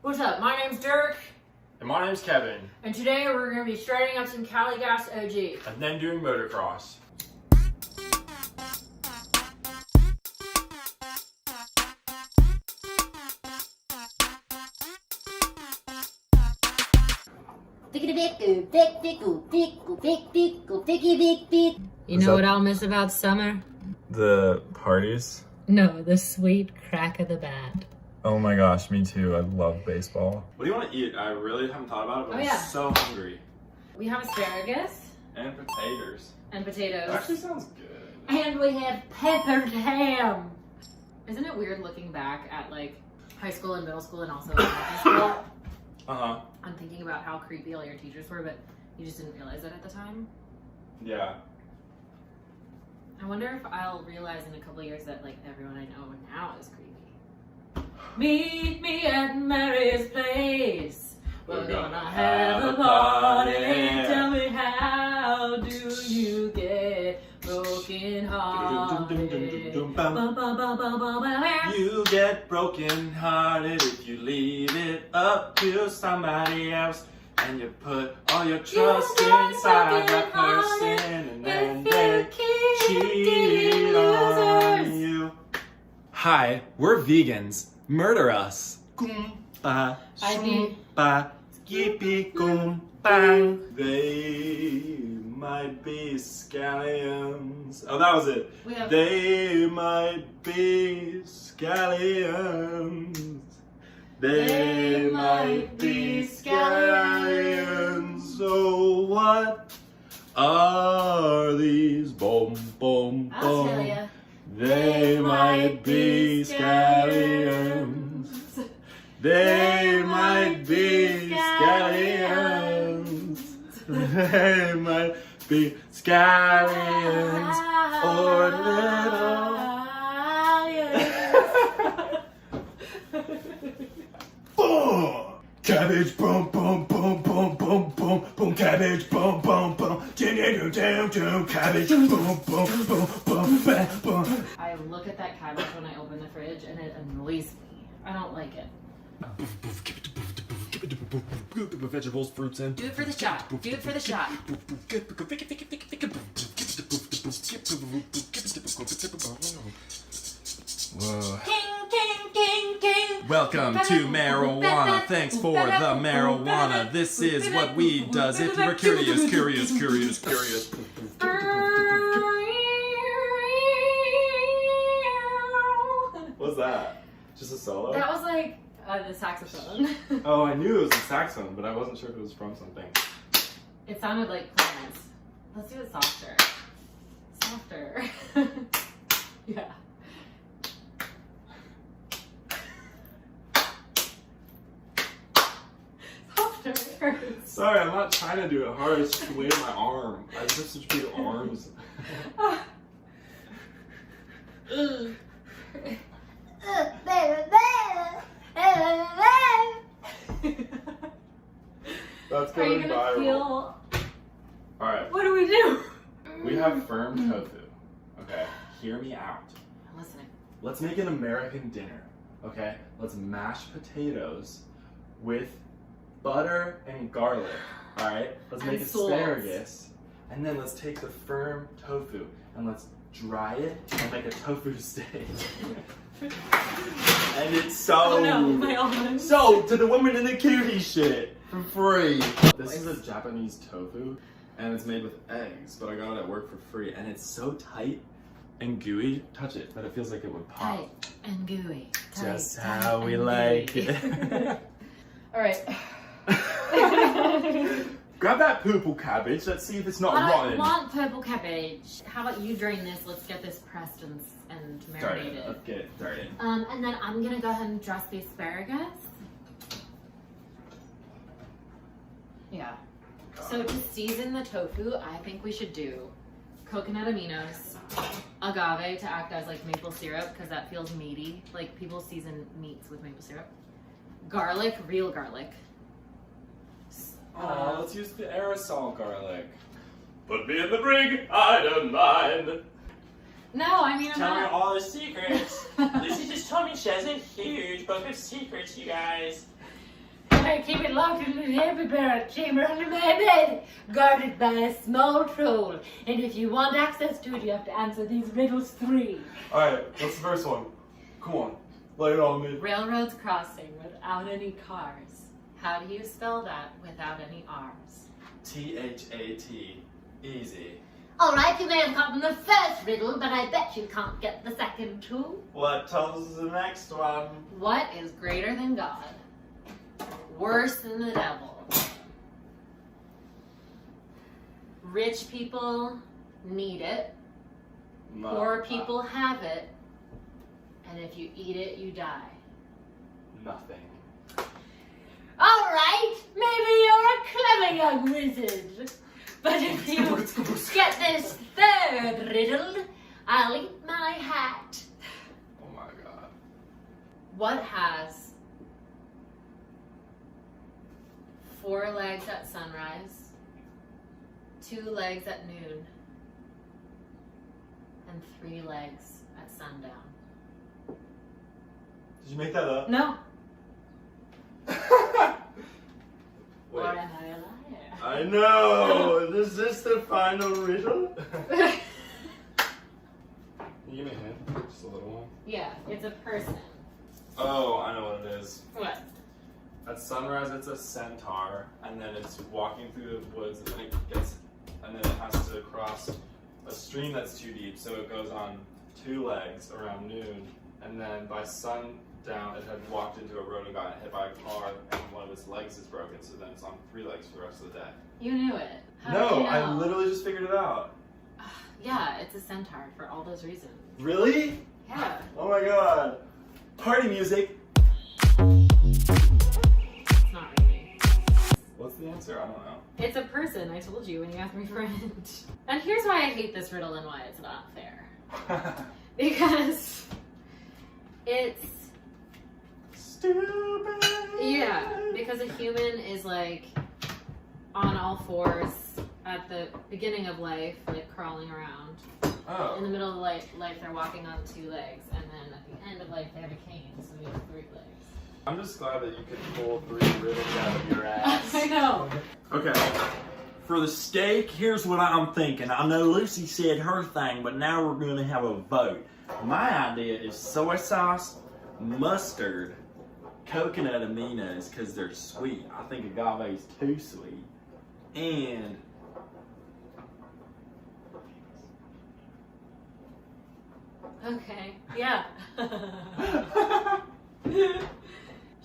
What's up? My name's Dirk. And my name's Kevin. And today we're going to be starting up some Cali Kush OG. And then doing motocross. You know what I'll miss about summer? The parties? No, the sweet crack of the bat. Oh my gosh, me too. I love baseball. What do you want to eat? I really haven't thought about it, but I'm so hungry. We have asparagus. And potatoes. And potatoes. That actually sounds good. And we have peppered ham. Isn't it weird looking back at like high school and middle school and also elementary school? Uh-huh. I'm thinking about how creepy all your teachers were, but you just didn't realize it at the time. Yeah. I wonder if I'll realize in a couple years that like everyone I know now is creepy. Meet me at Mary's place. We're gonna have a party. Tell me, how do you get broken hearted? You get broken hearted if you leave it up to somebody else. And you put all your trust inside that person, and then they cheat on you. Hi, we're vegans. Murder us. Goomba, shoomba, skippy goombang. They might be scallions. Oh, that was it. They might be scallions. They might be scallions. So what are these? Boom, boom, boom. I'll tell ya. They might be scallions. They might be scallions. They might be scallions or little. Boom! Cabbage, boom, boom, boom, boom, boom, boom, boom. Cabbage, boom, boom, boom. Cabbage, boom, boom, boom, boom, boom. I look at that cabbage when I open the fridge and it annoys me. I don't like it. Vegetables, fruits, and do it for the shot. Do it for the shot. Whoa. King, king, king, king. Welcome to marijuana. Thanks for the marijuana. This is what weed does. If you were curious. What's that? Just a solo? That was like the saxophone. Oh, I knew it was a saxophone, but I wasn't sure if it was from something. It sounded like plants. Let's do it softer. Softer. Yeah. Softer. Sorry, I'm not trying to do it hard. It's just the weight of my arm. I have such big arms. That's going viral. Feel... Alright. What do we do? We have firm tofu. Okay, hear me out. I'm listening. Let's make an American dinner. Okay? Let's mash potatoes with butter and garlic. Alright? Let's make asparagus. And then let's take the firm tofu and let's dry it and make a tofu steak. And it's so... Oh no, my almonds. So, to the woman in the cutie shit for free. This is a Japanese tofu and it's made with eggs, but I got it at work for free and it's so tight and gooey. Touch it, that it feels like it would pop. Tight and gooey. Just how we like it. Alright. Grab that purple cabbage. Let's see if it's not I rotten. don't want purple cabbage. How about you drain this? Let's get this pressed and marinated. Let's get it started. And then I'm gonna go ahead and dress the asparagus. Yeah. So to season the tofu, I think we should do coconut aminos, agave to act as like maple syrup because that feels meaty. Like people season meats with maple syrup. Garlic, real garlic. Oh, let's use the aerosol garlic. Put me in the brig, I don't mind. No, I mean, I'm Tell not. her all the secrets. Lucy just told me she has a huge book of secrets, you guys. I keep it locked in the heavy barrack chamber under my bed, guarded by a small troll. And if you want access to it, you have to answer these riddles 3. Alright, what's the first one? Come on, lay it on me. Railroads crossing without any cars. How do you spell that without any R's? T-H-A-T. Easy. Alright, you may have gotten the first riddle, but I bet you can't get the second 2. What tells us the next one? What is greater than God? Worse than the devil? Rich people need it. Poor people have it. And if you eat it, you die. Nothing. Alright, maybe you're a clever young wizard. But if you get this third riddle, I'll eat my hat. Oh my god. What has 4 legs at sunrise, 2 legs at noon, and 3 legs at sundown? Did you make that up? No. Wait. Or am I a liar? I know! Is this the final riddle? Can you give me a hint? Just a little one? Yeah, it's a person. Oh, I know what it is. What? At sunrise, it's a centaur, and then it's walking through the woods, and then it has to cross a stream that's too deep, so it goes on 2 legs around noon, and then by sundown, it had walked into a road and gotten hit by a car, and one of its legs is broken, so then it's on 3 legs for the rest of the day. You knew it. How did No, you know? I literally just figured it out. Yeah, it's a centaur for all those reasons. Really? Yeah. Oh my god. Party music. It's not really. What's the answer? I don't know. It's a person, I told you when you asked me for a hint. And here's why I hate this riddle and why it's not fair. Because it's... Stupid. Yeah, because a human is like on all 4s at the beginning of life, like crawling around. Oh. In the middle of life, they're walking on 2 legs, and then at the end of life, they have a cane, so they have 3 legs. I'm just glad that you could pull 3 riddles out of your ass. I know. Okay, for the steak, here's what I'm thinking. I know Lucy said her thing, but now we're going to have a vote. My idea is soy sauce, mustard, coconut aminos, because they're sweet. I think agave's too sweet. And Okay. Yeah.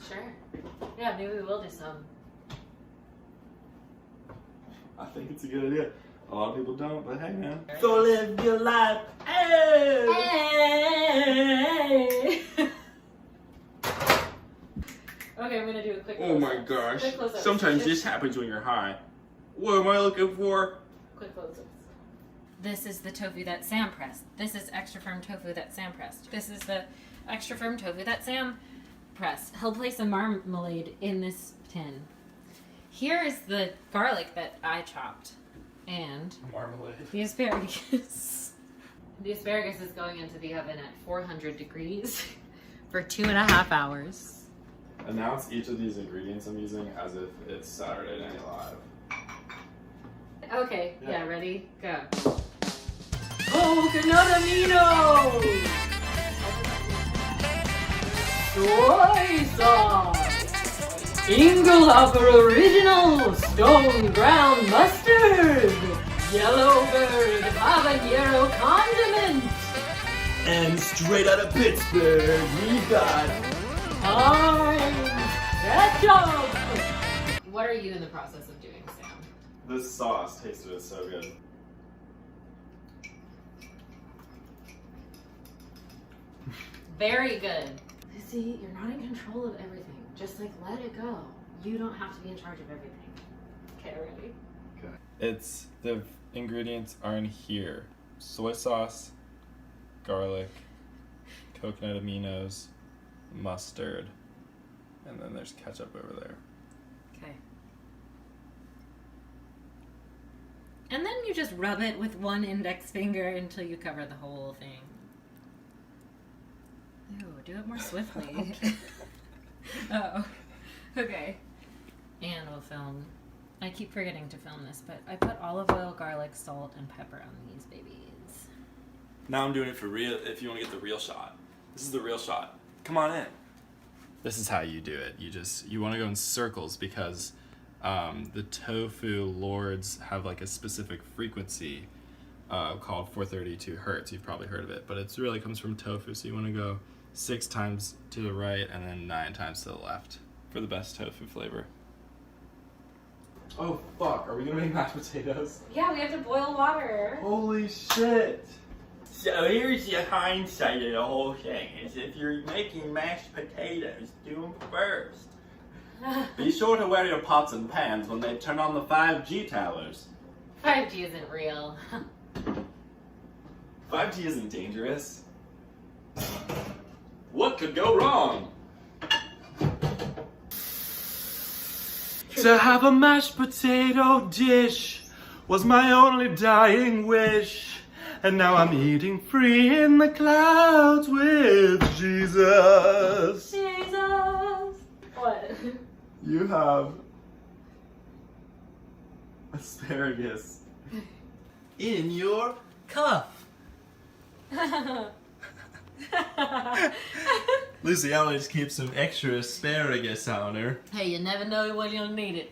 Sure. Yeah, maybe we will do some. I think it's a good idea. A lot of people don't, but hey man. so live your life. Hey! Hey! Okay, I'm gonna do a quick Oh my close-up. gosh. Quick close-up. Sometimes this happens when you're high. What am I looking for? Quick close-ups. This is the tofu that Sam pressed. This is extra firm tofu that Sam pressed. This is the extra firm tofu that Sam pressed. He'll place a marmalade in this tin. Here is the garlic that I chopped. And Marmalade. the asparagus. The asparagus is going into the oven at 400 degrees for 2.5 hours. Announce each of these ingredients I'm using as if it's Saturday Night Live. Okay, yeah, ready? Go. Coconut aminos! Soy sauce! Inglehoffer original stone ground mustard! Yellowbird Jabañero Condiment! And straight out of Pittsburgh, we got Heinz Ketchup! What are you in the process of doing, Sam? This sauce tasted it so good. Very good. See, you're not in control of everything. Just like let it go. You don't have to be in charge of everything. Okay, ready? Okay. It's the ingredients are in here: soy sauce, garlic, coconut aminos, mustard, and then there's ketchup over there. Okay. And then you just rub it with one index finger until you cover the whole thing. Ew, do it more swiftly. Oh, okay. film. I keep forgetting to film this, but I put olive oil, garlic, salt, and pepper on these babies. Now I'm doing it for real, if you want to get the real shot. This is the real shot. Come on in. This is how you do it. You want to go in circles because the tofu lords have like a specific frequency called 432 hertz. You've probably heard of it, but it really comes from tofu. So you want to go 6 times to the right and then 9 times to the left for the best tofu flavor. Oh fuck, are we gonna make mashed potatoes? Yeah, we have to boil water. Holy shit! So here's the hindsight of the whole thing, is if you're making mashed potatoes, do them first. Be sure to wear your pots and pans when they turn on the 5G towers. 5G isn't real. 5G isn't dangerous. What could go wrong? To have a mashed potato dish was my only dying wish. And now I'm eating free in the clouds with Jesus. Jesus! What? You have asparagus in your cup. Lucy always keeps some extra asparagus on her. Hey, you never know when you'll need it.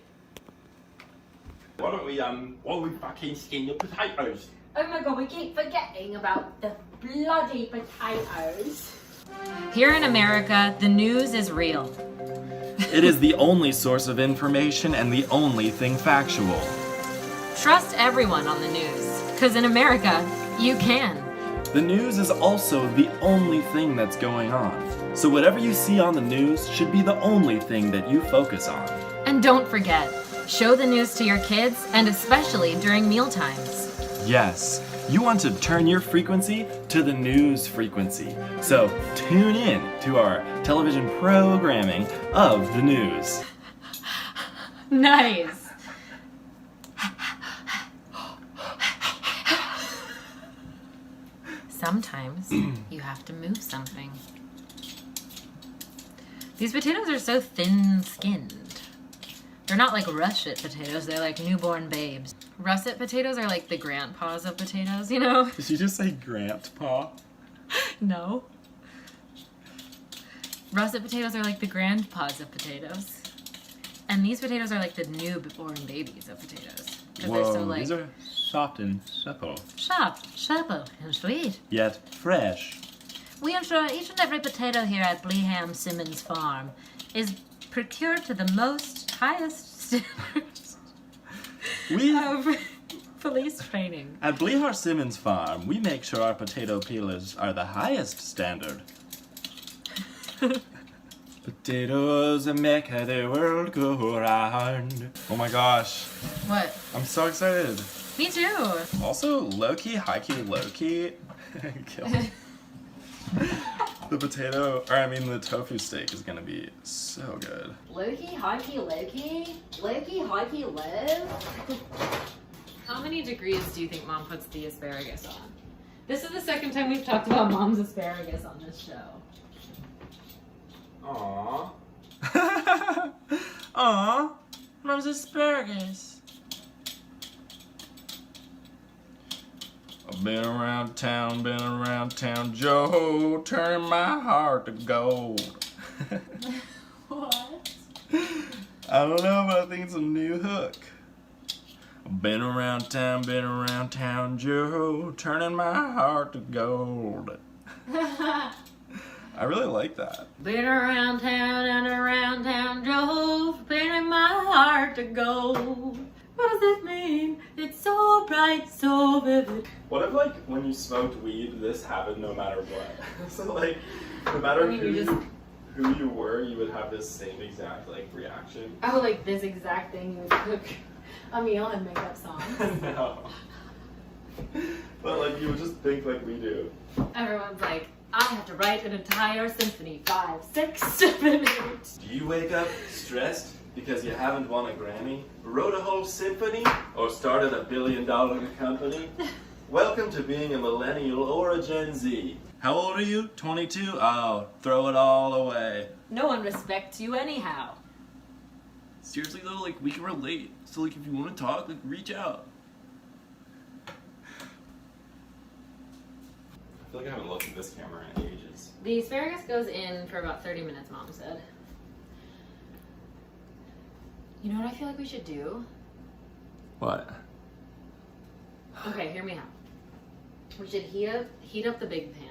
Why don't we fucking skin the potatoes? Oh my god, we keep forgetting about the bloody potatoes. Here in America, the news is real. It is the only source of information and the only thing factual. Trust everyone on the news, because in America, you can. The news is also the only thing that's going on. So whatever you see on the news should be the only thing that you focus on. And don't forget, show the news to your kids, and especially during meal times. Yes, you want to turn your frequency to the news frequency. So tune in to our television programming of the news. Nice. Sometimes you have to move something. These potatoes are so thin-skinned. They're not like russet potatoes, they're like newborn babes. Russet potatoes are like the grandpas of potatoes, you know? Did you just say grandpa? No. Russet potatoes are like the grandpas of potatoes. And these potatoes are like the newborn babies of potatoes. Because they're so like... these are soft and supple. supple, and sweet. Yet fresh. We ensure each and every potato here at Bleham Simmons Farm is procured to the most highest standards of police training. At Blehar Simmons Farm, we make sure our potato peelers are the highest standard. Potatoes make the world go round. Oh my gosh. What? I'm so excited. Me too. Also, low-key, high-key, low-key. Kill me. The the tofu steak is gonna be so good. Low-key, high-key, low-key? Low-key, high-key, low? How many degrees do you think Mom puts the asparagus on? This is the second time we've talked about Mom's asparagus on this show. Aww. Aww. Mom's asparagus. I've been around town, Joe, turning my heart to gold. What? I don't know, but I think it's a new hook. I've been around town, Joe, turning my heart to gold. I really like that. Been around town, Joe, turning my heart to gold. What does that mean? It's so bright, so vivid. What if, like, when you smoked weed, this happened no matter what? So, like, no matter who you were, you would have this same exact, like, reaction? Oh, like this exact thing you would cook a meal and make up songs? No. But, like, you would just think like we do. Everyone's like, I have to write an entire symphony, 5, 6, 7, 8. Do you wake up stressed because you haven't won a Grammy, wrote a whole symphony, or started a $1 billion company? Welcome to being a millennial or a Gen Z. How old are you? 22? Oh, throw it all away. No one respects you anyhow. Seriously though, like we can relate. So like if you want to talk, like reach out. I feel like I haven't looked at this camera in ages. The asparagus goes in for about 30 minutes, Mom said. You know what I feel like we should do? What? Okay, hear me out. We should heat up the big pan.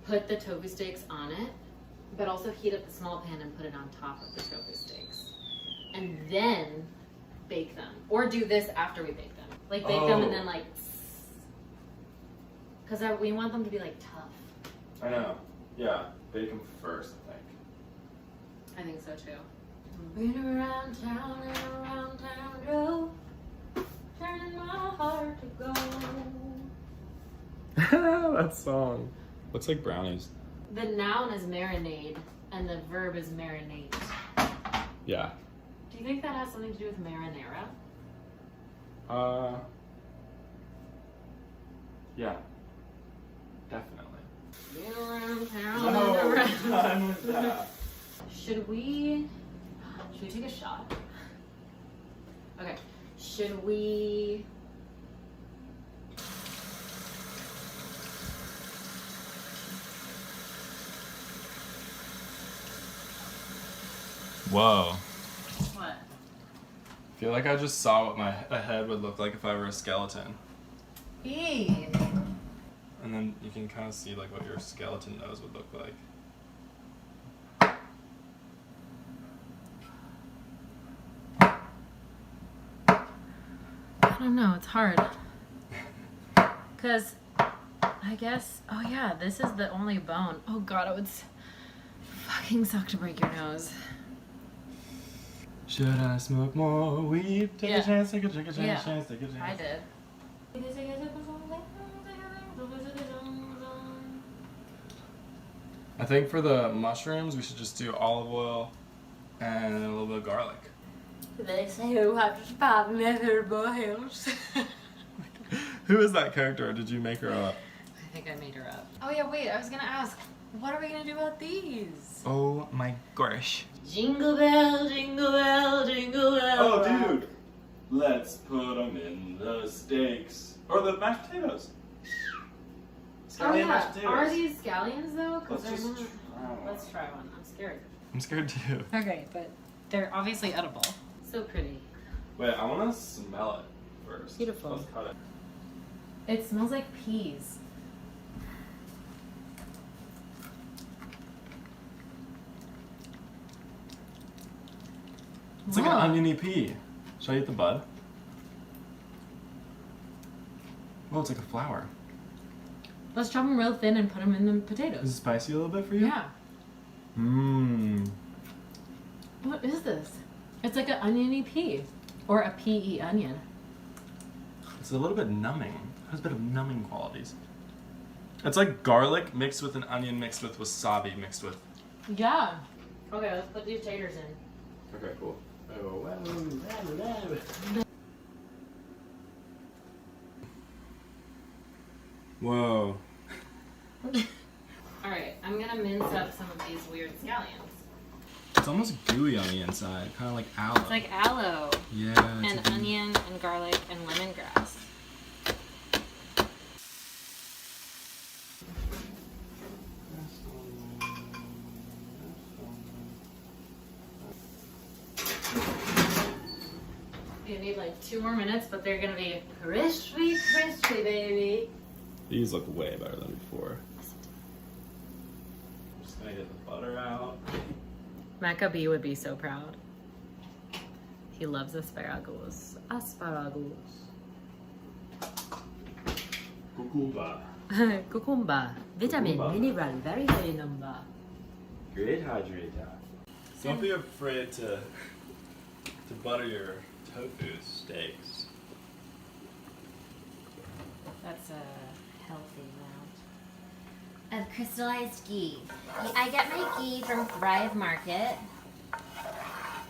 Put the tofu steaks on it, but also heat up the small pan and put it on top of the tofu steaks. And then bake them. Or do this after we bake them. Like bake them and then like, because we want them to be like tough. I know. Yeah, bake them first, I think. I think so too. Been around town and around town, go, turning my heart to gold. That song. Looks like brownies. The noun is marinade and the verb is marinate. Yeah. Do you think that has something to do with marinara? Yeah. Definitely. Been around town No, and around. done with that. Should we take a shot? Okay. Should we? Whoa. What? I feel like I just saw what my head would look like if I were a skeleton. Eee. And then you can kind of see like what your skeleton nose would look like. I don't know. It's hard. Cause I guess. Oh yeah, this is the only bone. Oh god, it would fucking suck to break your nose. Should I smoke more weed? Take Yeah. a chance, take a chance, Yeah. chance, take a chance. I did. I think for the mushrooms, we should just do olive oil and a little bit of garlic. They say who have to spot never boils. Who is that character, or did you make her up? I think I made her up. Oh yeah, wait, I was gonna ask, what are we gonna do about these? Oh my gosh. Jingle bell, jingle bell, jingle bell. Oh, dude. Let's put them in the steaks. Or the mashed potatoes. Oh Scallion yeah, mashed potatoes. are these scallions though? Let's just not... try one. Let's try one, I'm scared. I'm scared too. Okay, but they're obviously edible. So pretty. Wait, I want to smell it first. Beautiful. Let's cut it. It smells like peas. It's like an oniony pea. Should I eat the bud? Oh, it's like a flower. Let's chop them real thin and put them in the Is it potatoes. spicy a little bit for you? Yeah. Mmm. What is this? It's like an oniony pea. Or a pea onion. It's a little bit numbing. It has a bit of numbing qualities. It's like garlic mixed with an onion mixed with wasabi mixed with... Yeah. Okay, let's put these taters in. Okay, cool. Whoa. Alright, I'm gonna mince up some of these weird scallions. It's almost gooey on the inside, kind of like aloe. It's like aloe yeah. and it's onion and garlic and lemongrass. You need like 2 more minutes, but they're gonna be crispy, crispy, baby. These look way better than before. I'm just gonna get the butter out. Maccabee would be so proud. He loves asparagus. Asparagus. Cucumber. Cucumber. Vitamin, Cucumber. mineral, very high number. Great hydrator. Don't be afraid to butter your tofu steaks. That's a healthy amount of crystallized ghee. I get my ghee from Thrive Market.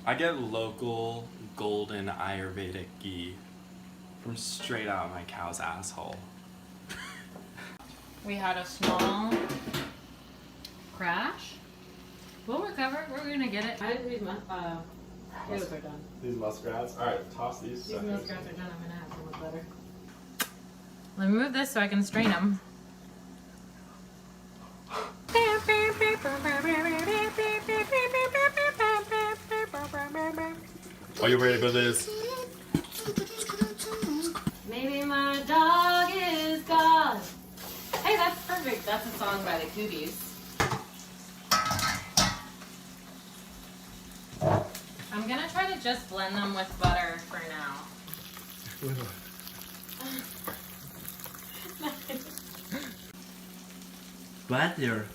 I get local golden Ayurvedic ghee from straight out of my cow's asshole. We had a small crash. We'll recover. We're gonna get it. I didn't use Yours are done. These muskrats. All right, toss these. These muskrats are done. I'm gonna have some with butter. Let me move this so I can strain them. Are you ready for this? Maybe my dog is gone. Hey, that's perfect. That's a song by the Coobies. I'm gonna try to just blend them with butter for now. Butter,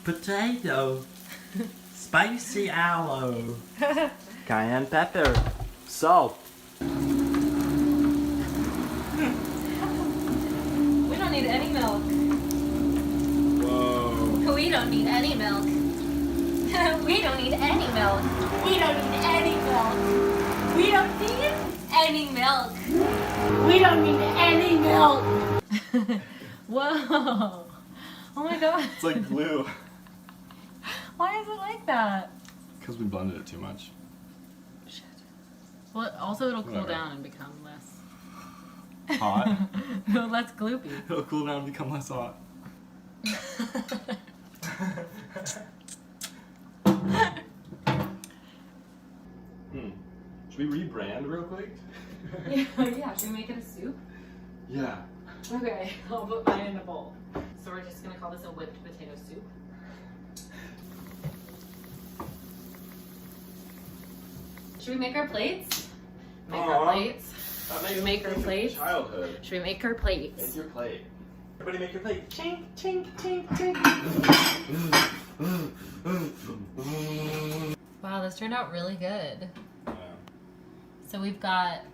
potato, spicy aloe, cayenne pepper, salt. We don't need any milk. Whoa. We don't need any milk. We don't need any milk. We don't need any milk. We don't need any milk. We don't need any milk. Whoa. Oh my god. It's like glue. Why is it like that? Because we blended it too much. Shit. Well, also it'll cool Whatever. down and become less. Hot? Less gloopy. It'll cool down and become less hot. Should we rebrand real quick? Yeah, should we make it a soup? Yeah. Okay, I'll put mine in a bowl. So we're just gonna call this a whipped potato soup. Should we make our plates? Make our Aw. plates? Should we make our plates? Childhood. Should we make our plates? Make your plate. Everybody make your plate. Chink, chink, chink, chink. Wow, this turned out really good. Yeah. So we've got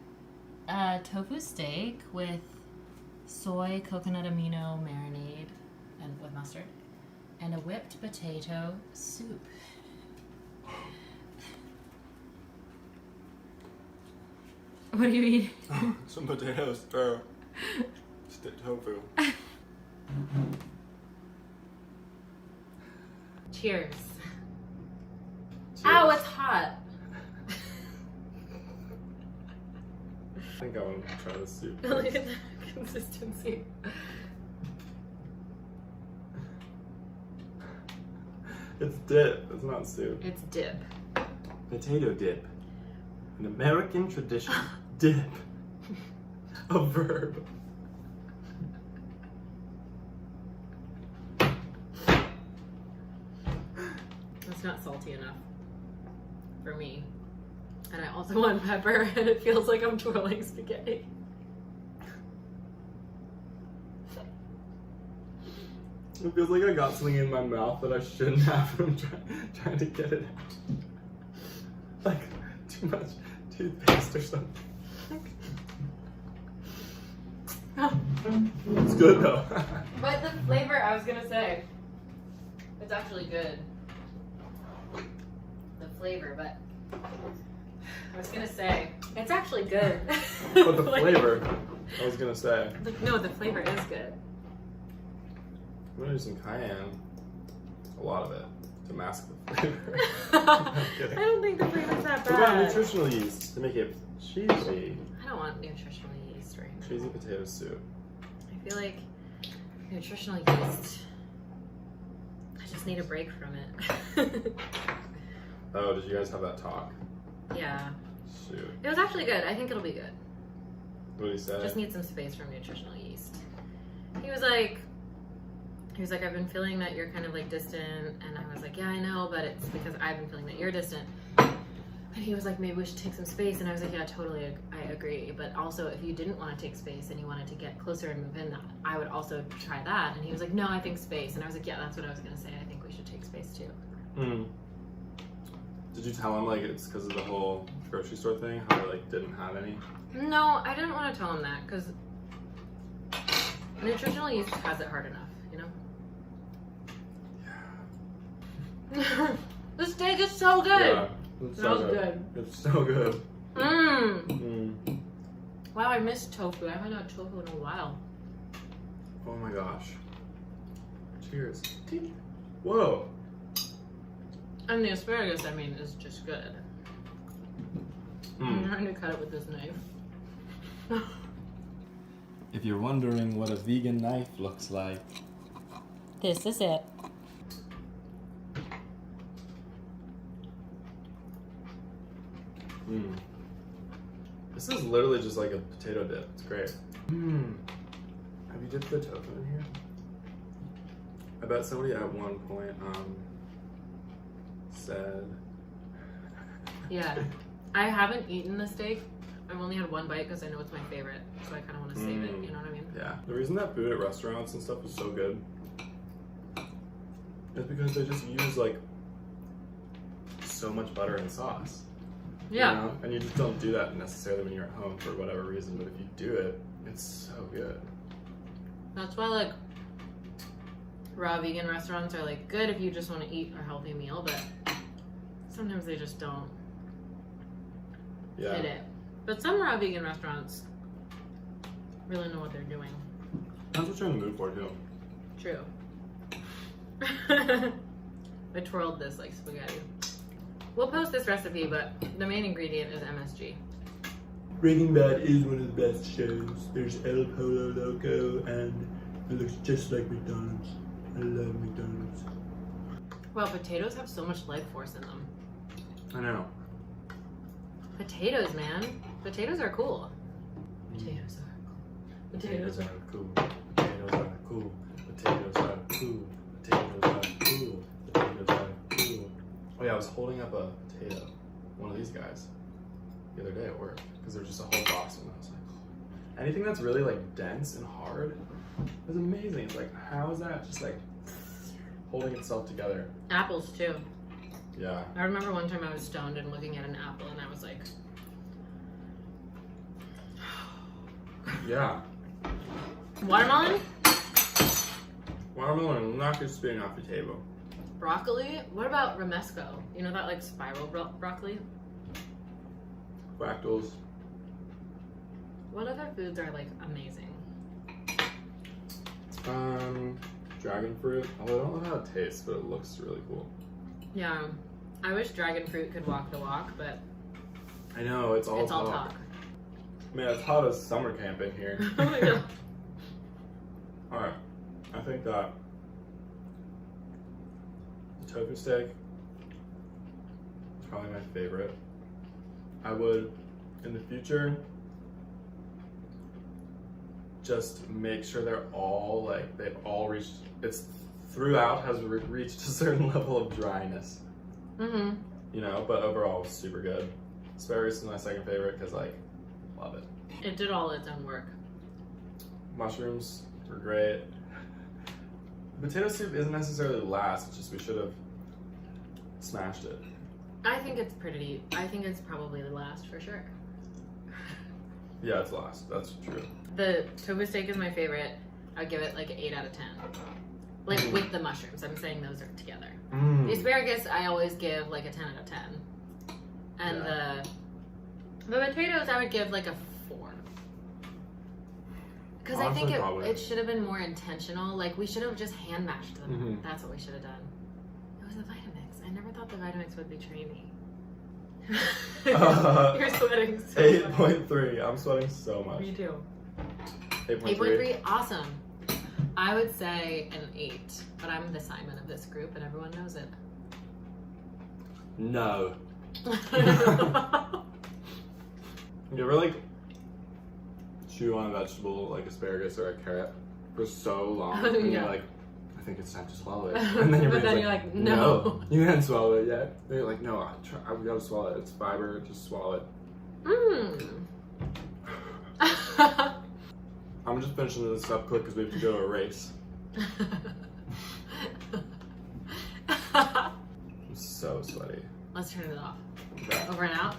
a tofu steak with soy coconut amino marinade and with mustard, and a whipped potato soup. What do you eat? Some potatoes or tofu. Cheers. Cheers. Ow, it's hot. I think I want to try this soup. Look at the consistency. It's dip. It's not soup. It's dip. Potato dip. An American tradition. Dip. A verb. It's not salty enough for me. And I also want pepper, and it feels like I'm twirling spaghetti. It feels like I got something in my mouth that I shouldn't have, and I'm trying to get it out. Like, too much toothpaste or something. It's good though. But the flavor, I was gonna say, it's actually good. The flavor, but I was gonna say, it's actually good. But the flavor, I was gonna say. No, the flavor is good. I'm gonna do some cayenne. A lot of it. To mask the flavor. I kidding. don't think the flavor's that What about bad. nutritional yeast to make it cheesy? I don't want nutritional yeast right now. Cheesy potato soup. I feel like nutritional yeast, I just need a break from it. Oh, did you guys have that talk? Yeah. Shoot. It was actually good. I think it'll be good. What did he say? Just need some space from nutritional yeast. He was like, I've been feeling that you're kind of like distant, and I was like, yeah, I know, but it's because I've been feeling that you're distant. And he was like, maybe we should take some space, and I was like, yeah, totally, I agree. But also, if you didn't want to take space and you wanted to get closer and move in, I would also try that. And he was like, no, I think space. And I was like, yeah, that's what I was gonna say. I think we should take space too. Hmm. Did you tell him like it's because of the whole grocery store thing? How they like didn't have any? No, I didn't want to tell him that because nutritional yeast has it hard enough, you know? The steak is so good. Yeah. It's Smells good. It's so good. Mmm. Mm. Wow, I missed tofu. I haven't had tofu in a while. Oh my gosh. Cheers. Whoa. And the asparagus, I mean, is just good. trying to cut it with this knife. If you're wondering what a vegan knife looks like, This is it. This is literally just like a potato dip. It's great. Have you dipped the tofu in here? I bet somebody at one point said. Yeah. I haven't eaten the steak. I've only had one bite because I know it's my favorite, so I kind of want to save it. You know what I mean? Yeah. The reason that food at restaurants and stuff is so good is because they just use like so much butter and sauce. Yeah. You know? And you just don't do that necessarily when you're at home for whatever reason, but if you do it, it's so good. That's why like raw vegan restaurants are like good if you just want to eat a healthy meal, but sometimes they just don't Yeah. hit it. But some raw vegan restaurants really know what they're doing. That's what you're in the mood for too. True. I twirled this like spaghetti. We'll post this recipe, but the main ingredient is MSG. Breaking Bad is one of the best shows. There's El Pollo Loco, and it looks just like McDonald's. I love McDonald's. Well, potatoes have so much life force in them. I know. Potatoes, man. Potatoes are cool. Potatoes are cool. Potatoes are cool. Potatoes are cool. Potatoes are cool. Potatoes are cool. Potatoes are cool. Oh yeah, I was holding up a potato, one of these guys, the other day at work, because there was just a whole box of them. I was like, anything that's really like dense and hard is amazing. It's like, how is that just like holding itself together? Apples too. Yeah. I remember one time I was stoned and looking at an apple and I was like, Yeah. watermelon? Watermelon, knock your spoon off the table. Broccoli? What about romesco? You know that like spiral broccoli? Fractals. What other foods are like amazing? Dragon fruit. Although I don't know how it tastes, but it looks really cool. Yeah, I wish dragon fruit could walk the walk, but I know, it's all all talk. talk. Man, it's hot as summer camp in here. Oh my God. Alright, I think that the tofu steak is probably my favorite. I would, in the future, just make sure they're all like, they've all reached, it's throughout has reached a certain level of dryness. Mm-hmm. You know, but overall super good. Asparagus is my second favorite because like, love it. It did all its own work. Mushrooms were great. Potato soup isn't necessarily last, it's just we should have smashed it. I think it's probably the last for sure. Yeah, it's last. That's true. The tofu steak is my favorite. I'd give it like an 8 out of 10. Like with the mushrooms, I'm saying those are together. The asparagus, I always give like a 10 out of 10. And the potatoes, I would give like a 4. Because I think Honestly, it should have been more intentional. Like we should have just hand mashed them. That's what we should have done. It was the Vitamix. I never thought the Vitamix would betray me. You're sweating so much. 8.3. I'm sweating so much. Me too. 8.3. 8.3, awesome. I would say an 8, but I'm the Simon of this group and everyone knows it. No. You ever like chew on a vegetable like asparagus or a carrot for so long and Yeah. you're like, I think it's time to swallow it. And then your But brain's then you're like, no. you haven't swallowed it yet. And you're like, no, I've got to swallow it. It's fiber, just swallow it. I'm just finishing this up quick because we have to go to a race. I'm so sweaty. Let's turn it off. Okay. Over and out.